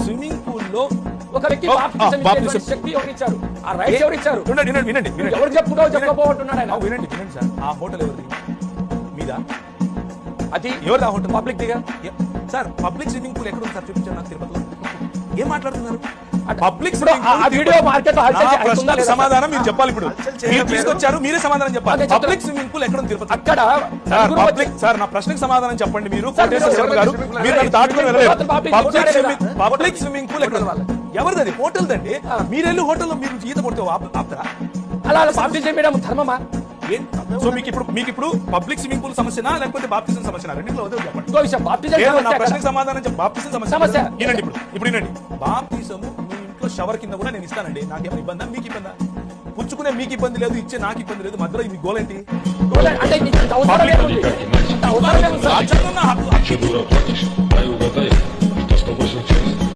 Swimming pool లో ఒక వ్యక్తి బాప్తిజం శక్తి ఎవరు ఇచ్చారు? ఆ రైట్స్ ఎవరు ఇచ్చారు? వినండి ఎవరు చెప్పుకుంటావు చెప్పకపోతున్నాడు ఆయన. వినండి సార్, ఆ హోటల్ ఎవరిది? మీదా? అది ఎవరిది ఆ హోటల్? పబ్లిక్ దిగా సార్ పబ్లిక్ స్విమ్మింగ్ పూల్ ఎక్కడ ఉంది సార్? చూపించారు నాకు తిరుపతిలో. ఏం మాట్లాడుతున్నారు? పబ్లిక్ వీడియో మార్కెట్ సమాధానం మీరు చెప్పాలి. ఇప్పుడు మీరు తీసుకొచ్చారు, మీరే సమాధానం చెప్పాలి. పబ్లిక్ స్విమ్మింగ్ పూల్ ఎక్కడ ఉంది తిరుపతి? అక్కడ పబ్లిక్ సార్, నా ప్రశ్నకు సమాధానం చెప్పండి. మీరు కోటేశ్వర శర్మ గారు, మీరు నన్ను దాటుకొని వెళ్ళలేదు. పబ్లిక్ స్విమ్మింగ్ పూల్ ఎక్కడ ఉంది? ఎవరిది? హోటల్ దండి. మీరెళ్ళి హోటల్లో మీరు ఈత కొడితే ఆపుతారా? అలా బాప్తిజం చేయడం ధర్మమా? సో మీకు ఇప్పుడు పబ్లిక్ స్విమ్మింగ్ పూల్ సమస్యనా లేకపోతే బాప్తిజం సమస్యనా? రెండింటిలో వదిలి చెప్పండి. ఇంకో విషయం, బాప్తిజం నా ప్రశ్నకు సమాధానం చెప్పండి. బాప్తిజం సమస్య వినండి. ఇప్పుడు వినండి, బాప్తిజము మీ ఇంట్లో షవర్ కింద కూడా నేను ఇస్తానండి. నాకేమైనా ఇబ్బందా? మీకు ఇబ్బందా? పుచ్చుకునే మీకు ఇబ్బంది లేదు, ఇచ్చే నాకు ఇబ్బంది లేదు. మధ్యలో మీ గోల్ ఏంటి? అంటే రాజ్యాంగం